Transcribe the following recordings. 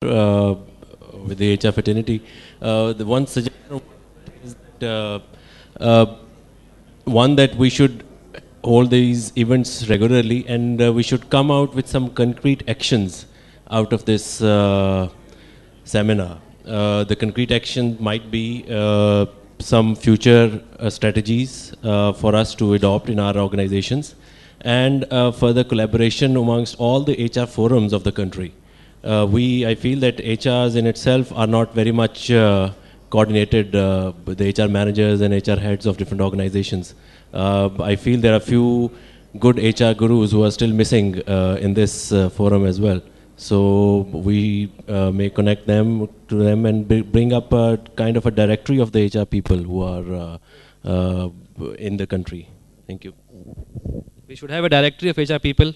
uh, with the HR fraternity. The one suggestion is that, one, that we should hold these events regularly, and we should come out with some concrete actions out of this seminar. The concrete action might be some future strategies for us to adopt in our organizations, and further collaboration amongst all the HR forums of the country. I feel that HRs in itself are not very much coordinated with the HR managers and HR heads of different organizations. I feel there are few good HR gurus who are still missing in this forum as well. So we may connect them to them and bring up a kind of a directory of the HR people who are in the country. Thank you. We should have a directory of HR people,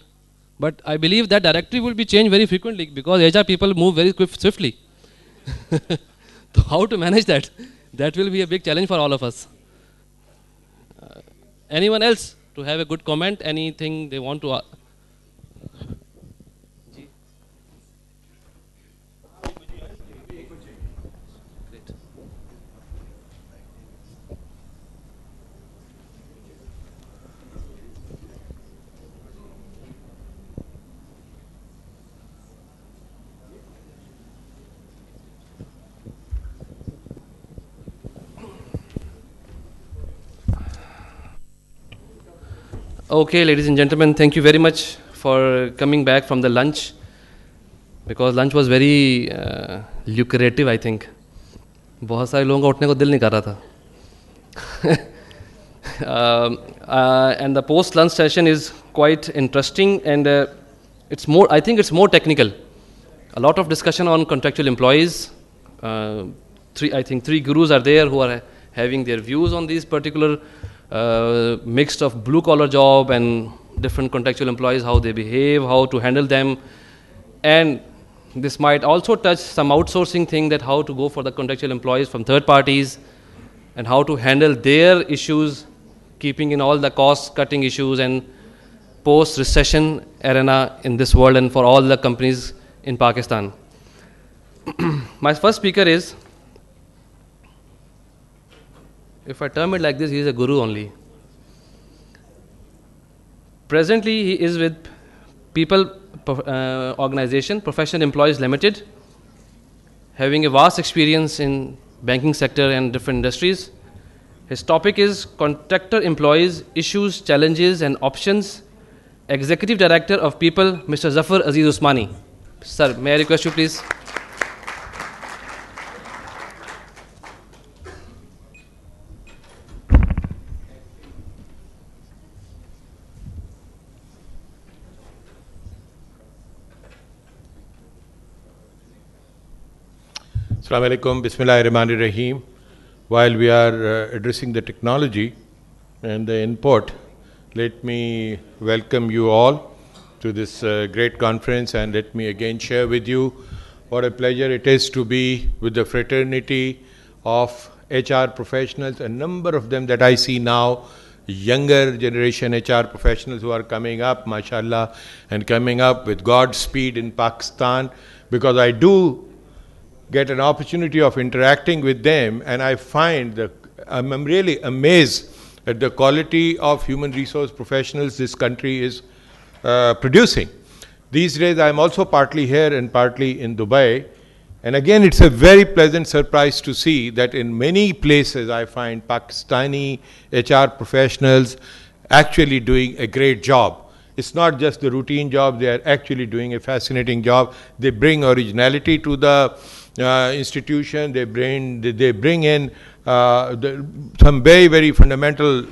but I believe that directory will be changed very frequently because HR people move very swiftly. So how to manage that? That will be a big challenge for all of us. Anyone else to have a good comment? Anything they want to? Okay, ladies and gentlemen, thank you very much for coming back from the lunch, because lunch was very lucrative, I think. बहुत सारे लोगों का उठने को दिल नहीं कर रहा था. And the post-lunch session is quite interesting, and I think it's more technical. A lot of discussion on contractual employees. I think three gurus are there who are having their views on these particular mixed of blue-collar job and different contractual employees, how they behave, how to handle them. And this might also touch some outsourcing thing, that how to go for the contractual employees from third parties and how to handle their issues, keeping in all the cost-cutting issues and post-recession arena in this world and for all the companies in Pakistan. My first speaker is, if I term it like this, he is a guru only. Presently, he is with People Organization, Professional Employees Limited, having a vast experience in banking sector and different industries. His topic is Contractor Employees, Issues, Challenges and Options. Executive Director of People, Mr. Zafar Aziz Usmani. Sir, may I request you please? Assalamu alaikum, Bismillahirrahmanirrahim. While we are addressing the technology and the input, let me welcome you all to this great conference, and let me again share with you what a pleasure it is to be with the fraternity of HR professionals, a number of them that I see now, younger generation HR professionals who are coming up, mashallah, and coming up with God's speed in Pakistan, because I do get an opportunity of interacting with them, and I find I'm really amazed at the quality of human resource professionals this country is producing. These days I'm also partly here and partly in Dubai, and again it's a very pleasant surprise to see that in many places I find Pakistani HR professionals actually doing a great job. It's not just the routine job, they are actually doing a fascinating job. They bring originality to the institution, they bring in some very fundamental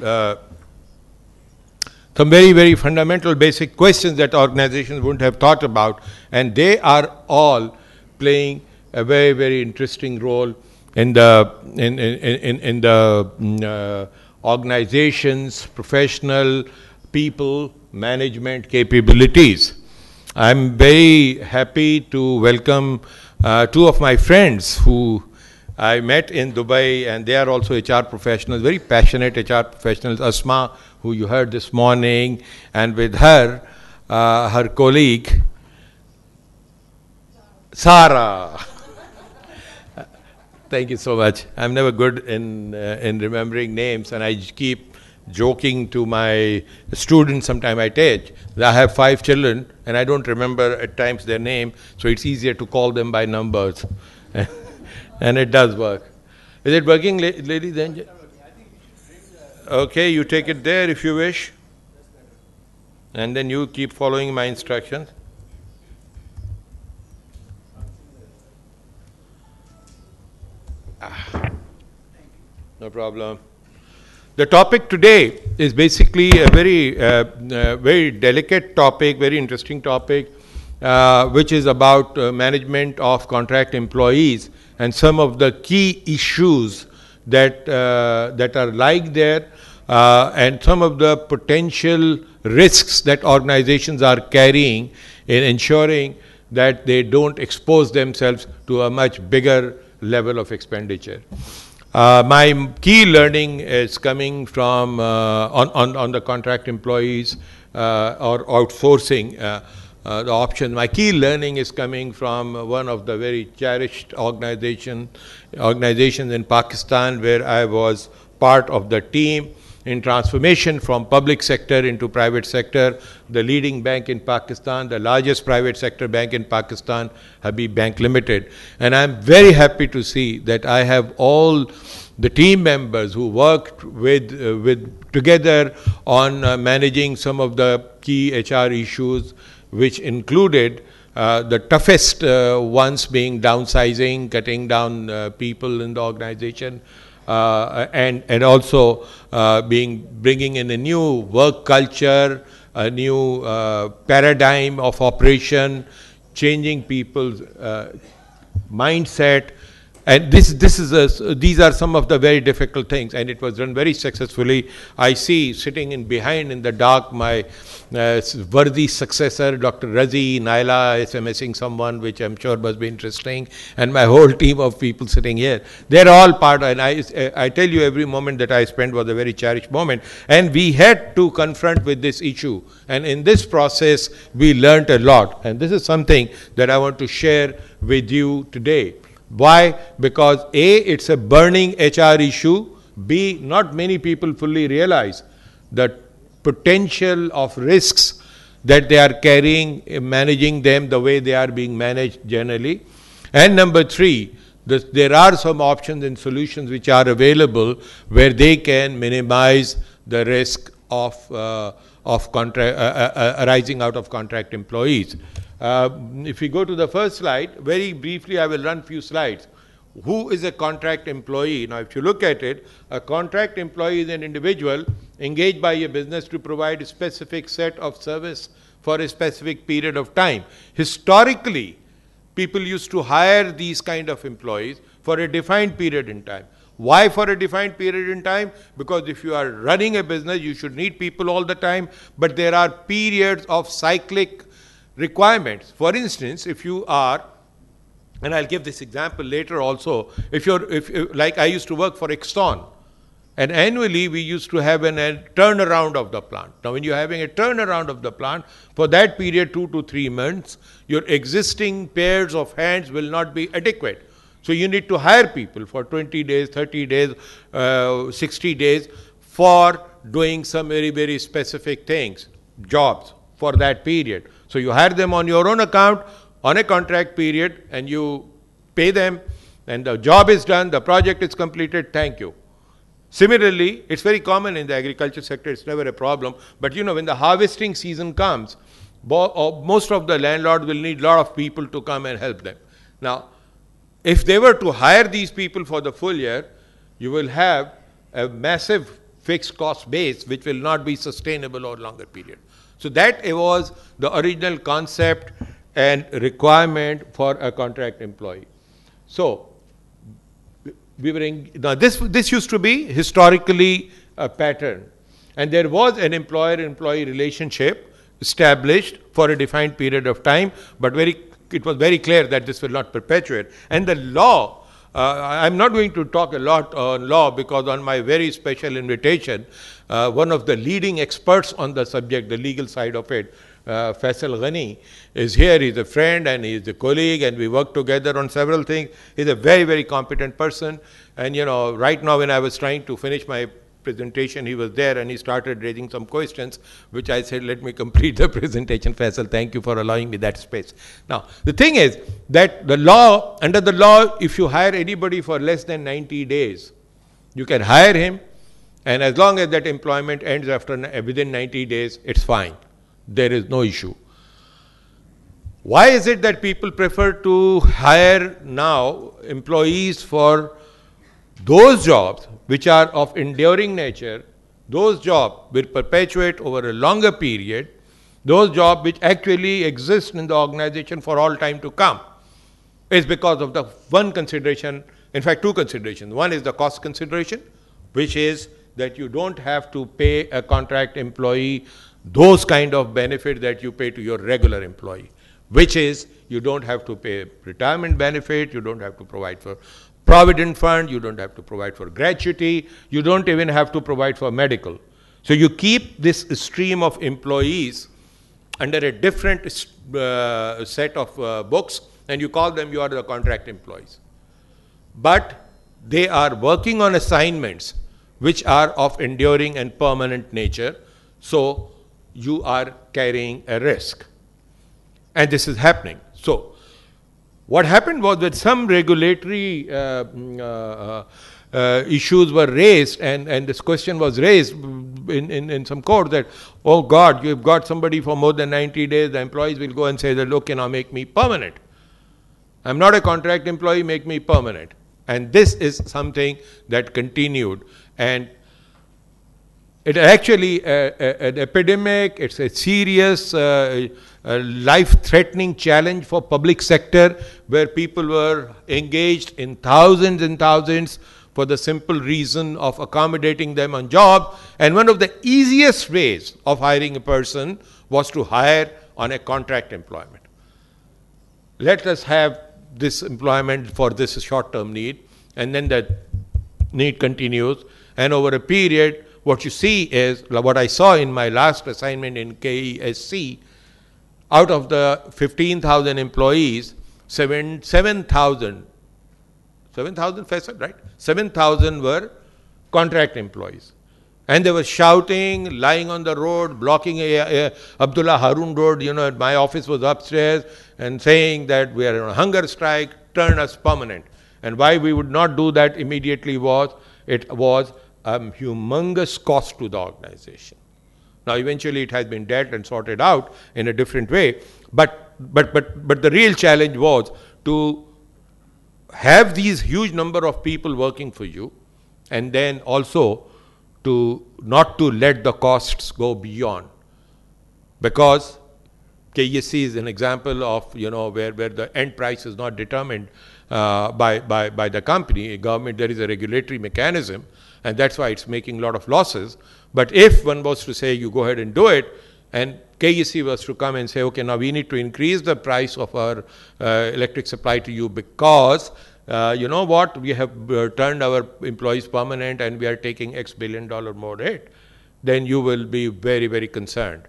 basic questions that organizations wouldn't have thought about, and they are all playing a very interesting role in the organizations, professional people, management capabilities. I'm very happy to welcome two of my friends who I met in Dubai, and they are also HR professionals, very passionate HR professionals. Asma, who you heard this morning, and with her, her colleague, Sara. Thank you so much. I'm never good in remembering names, and I keep joking to my students sometime I teach. I have 5 children, and I don't remember at times their name, so it's easier to call them by numbers. And it does work. Is it working, ladies and gentlemen? Okay, you take it there if you wish. And then you keep following my instructions. No problem. The topic today is basically a very delicate topic, very interesting topic, which is about management of contract employees and some of the key issues that are like there, and some of the potential risks that organizations are carrying in ensuring that they don't expose themselves to a much bigger level of expenditure. My key learning is coming from on the contract employees or outsourcing the option. My key learning is coming from one of the very cherished organizations in Pakistan, where I was part of the team in transformation from public sector into private sector. The leading bank in Pakistan, the largest private sector bank in Pakistan, Habib Bank Limited. And I'm very happy to see that I have all the team members who worked together on managing some of the key HR issues, which included the toughest ones being downsizing, cutting down people in the organization, and also bringing in a new work culture, a new paradigm of operation, changing people's mindset. And these are some of the very difficult things, and it was done very successfully. I see sitting behind in the dark my worthy successor, Dr. Razi, Naila is missing someone, which I'm sure must be interesting, and my whole team of people sitting here. They're all part, and I tell you, every moment that I spent was a very cherished moment, and we had to confront with this issue. And in this process, we learned a lot, and this is something that I want to share with you today. Why? Because A, it's a burning HR issue. B, not many people fully realize the potential of risks that they are carrying, managing them the way they are being managed generally. And number 3, there are some options and solutions which are available where they can minimize the risk of arising out of contract employees. If we go to the first slide, very briefly I will run few slides. Who is a contract employee? Now, if you look at it, a contract employee is an individual engaged by a business to provide a specific set of service for a specific period of time. Historically, people used to hire these kind of employees for a defined period in time. Why for a defined period in time? Because if you are running a business, you should need people all the time, but there are periods of cyclic requirements. For instance, if you are, and I'll give this example later also, if like I used to work for Exxon, and annually we used to have a turnaround of the plant. Now, when you're having a turnaround of the plant, for that period, 2 to 3 months, your existing pairs of hands will not be adequate. So you need to hire people for 20 days, 30 days, 60 days for doing some very, very specific things, jobs for that period. So you hire them on your own account on a contract period, and you pay them, and the job is done, the project is completed, thank you. Similarly, it's very common in the agriculture sector, it's never a problem, but you know, when the harvesting season comes, most of the landlords will need a lot of people to come and help them. Now, if they were to hire these people for the full year, you will have a massive fixed cost base which will not be sustainable over a longer period. So that was the original concept and requirement for a contract employee. So now this used to be historically a pattern, and there was an employer-employee relationship established for a defined period of time, but it was very clear that this will not perpetuate. And the law, I'm not going to talk a lot on law, because on my very special invitation, one of the leading experts on the subject, the legal side of it, Faisal Ghani is here. He's a friend and he's a colleague, and we work together on several things. He's a very, very competent person. And you know, right now when I was trying to finish my presentation, he was there and he started raising some questions, which I said, let me complete the presentation. Faisal, thank you for allowing me that space. Now, the thing is that the law, under the law, if you hire anybody for less than 90 days, you can hire him, and as long as that employment ends within 90 days, it's fine. There is no issue. Why is it that people prefer to hire now employees for those jobs which are of enduring nature, those jobs will perpetuate over a longer period, those jobs which actually exist in the organization for all time to come? Is because of the one consideration, in fact two considerations. One is the cost consideration, which is that you don't have to pay a contract employee those kind of benefits that you pay to your regular employee, which is you don't have to pay retirement benefit, you don't have to provide for provident fund, you don't have to provide for gratuity, you don't even have to provide for medical. So you keep this stream of employees under a different set of books, and you call them, you are the contract employees. But they are working on assignments which are of enduring and permanent nature, so you are carrying a risk. And this is happening. So what happened was that some regulatory issues were raised, and this question was raised in some court that, oh God, you've got somebody for more than 90 days, the employees will go and say that, look, now make me permanent. I'm not a contract employee, make me permanent. And this is something that continued. And it actually an epidemic, it's a serious life-threatening challenge for public sector, where people were engaged in thousands and thousands for the simple reason of accommodating them on job. And one of the easiest ways of hiring a person was to hire on a contract employment. Let us have this employment for this short-term need, and then that need continues. And over a period, what you see is, what I saw in my last assignment in KESC, out of the 15,000 employees, 7,000, Faisal, right? 7,000 were contract employees. And they were shouting, lying on the road, blocking Abdullah Harun Road. You know, my office was upstairs, and saying that we are on a hunger strike, turn us permanent. And why we would not do that immediately was, it was a humongous cost to the organization. Now, eventually it has been dealt and sorted out in a different way. But the real challenge was to have these huge number of people working for you, and then also to not to let the costs go beyond. Because KESC is an example of, you know, where the end price is not determined by the company, government. There is a regulatory mechanism, and that's why it's making a lot of losses. But if one was to say, you go ahead and do it, and KESC was to come and say, okay, now we need to increase the price of our electric supply to you because you know what, we have turned our employees permanent and we are taking X billion dollar more hit, then you will be very, very concerned.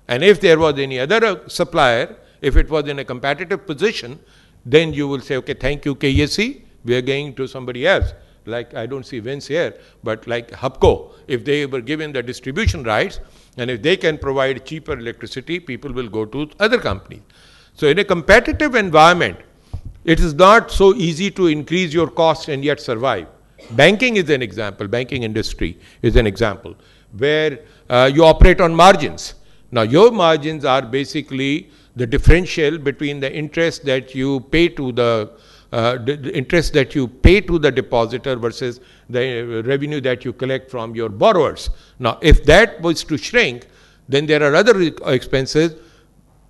And if there was any other supplier, if it was in a competitive position, then you will say, okay, thank you KESC, we are going to somebody else. Like, I don't see Vince here, but like HUBCO, if they were given the distribution rights, and if they can provide cheaper electricity, people will go to other companies. So in a competitive environment, it is not so easy to increase your costs and yet survive. Banking is an example, banking industry is an example, where you operate on margins. Now, your margins are basically the differential between the interest that you pay to the interest that you pay to the depositor versus the revenue that you collect from your borrowers. Now, if that was to shrink, then there are other expenses.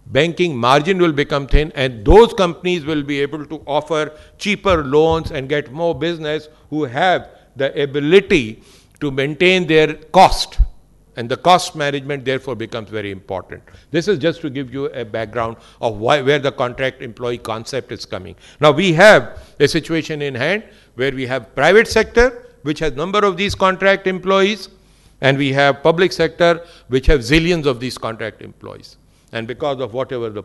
Banking margin will become thin, and those companies will be able to offer cheaper loans and get more business who have the ability to maintain their cost. And the cost management therefore becomes very important. This is just to give you a background of where the contract employee concept is coming. Now, we have a situation in hand where we have private sector, which has number of these contract employees, and we have public sector, which have zillions of these contract employees. and because of whatever the